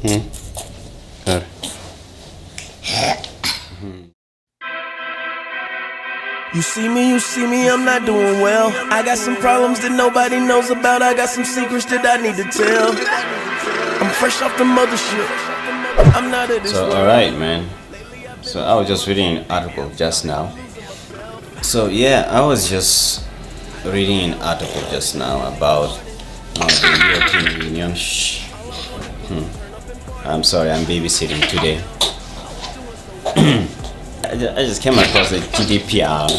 Good. You see me, I'm not doing well. I got some problems that nobody knows about. I got some secrets that I need to tell. I'm fresh off the mothership. I'm not at this. So, alright, man. So, I was just reading an article just now. So, yeah, I was just reading an article just now about the European Union. I'm sorry, I'm babysitting today. I just came across the GDPR.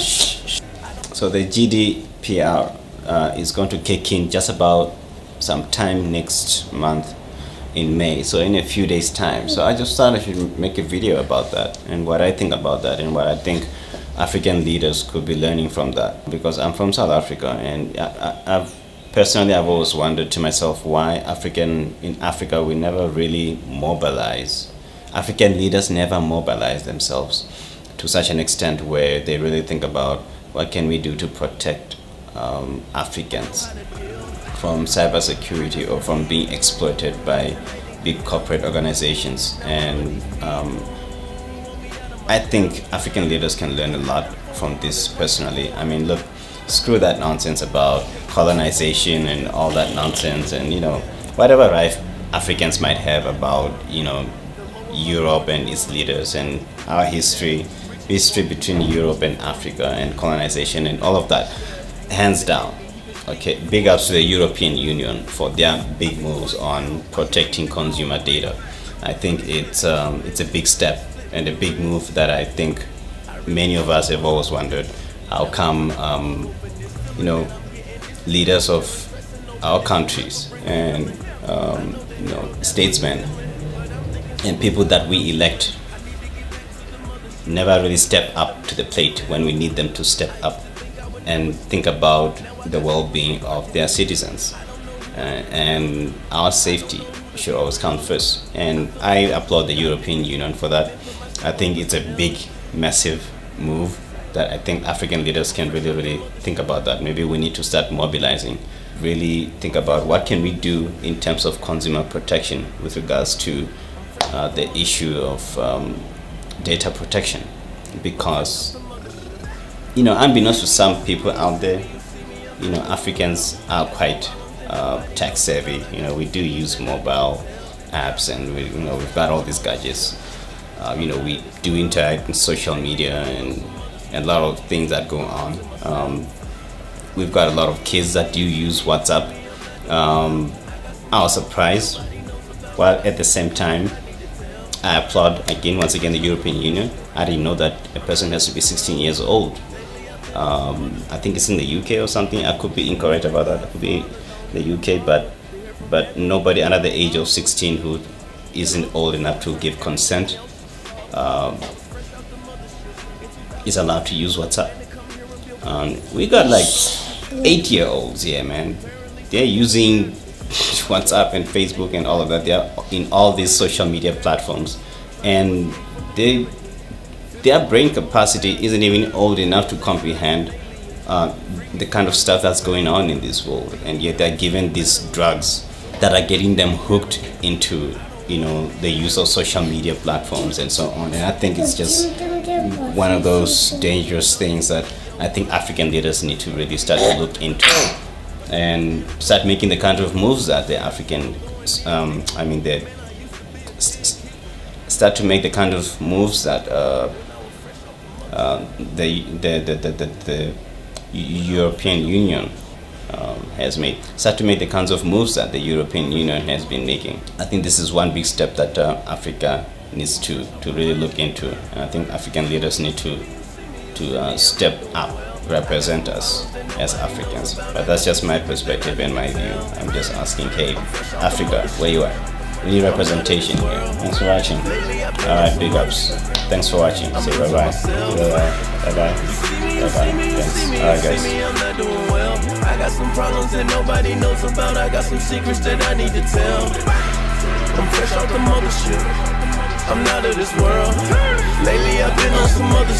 So the GDPR is going to kick in just about sometime next month in May, so in a few days time. So I just thought I should make a video about that and what I think about that and what I think African leaders could be learning from that, because I'm from South Africa, and I've always wondered to myself why in Africa we never really mobilize. African leaders never mobilize themselves to such an extent where they really think about what can we do to protect Africans from cybersecurity or from being exploited by big corporate organizations. And I think African leaders can learn a lot from this personally. I mean, look, screw that nonsense about colonization and all that nonsense, and whatever right Africans might have about Europe and its leaders and our history between Europe and Africa and colonization and all of that, hands down. Okay, big ups to the European Union for their big moves on protecting consumer data. I think it's a big step and a big move that I think many of us have always wondered how come leaders of our countries and statesmen and people that we elect never really step up to the plate when we need them to step up and think about the well-being of their citizens, and our safety should always come first. And I applaud the European Union for that. I think it's a big, massive move that I think African leaders can really think about that. Maybe we need to start mobilizing, really think about what can we do in terms of consumer protection with regards to the issue of data protection, because unbeknownst to some people out there, Africans are quite tech savvy. We do use mobile apps, and we've got all these gadgets. We do interact in social media and a lot of things that go on. We've got a lot of kids that do use WhatsApp. I was surprised, while at the same time I applaud once again the European Union. I didn't know that a person has to be 16 years old. I think it's in the UK or something. I could be incorrect about that. It could be the UK, but nobody under the age of 16 who isn't old enough to give consent is allowed to use WhatsApp. We got like 8-year-olds here, man. They're using WhatsApp and Facebook and all of that. They're in all these social media platforms, and their brain capacity isn't even old enough to comprehend the kind of stuff that's going on in this world, and yet they're given these drugs that are getting them hooked into the use of social media platforms and so on. And I think it's just one of those dangerous things that I think African leaders need to really start to look into and start making the kind of moves that the African, start to make the kind of moves that the European Union has made. Start to make the kinds of moves that the European Union has been making. I think this is one big step that Africa needs to really look into. And I think African leaders need to step up, represent us as Africans. But that's just my perspective and my view. I'm just asking, hey, Africa, where you are? We need representation here. Thanks for watching. Alright, big ups. Thanks for watching. Say bye-bye. Bye-bye. Thanks. Alright, guys. I got some problems that nobody knows about. I got some secrets that I need to tell. I'm fresh off the mothership. I'm not of this world. Lately I've been on some other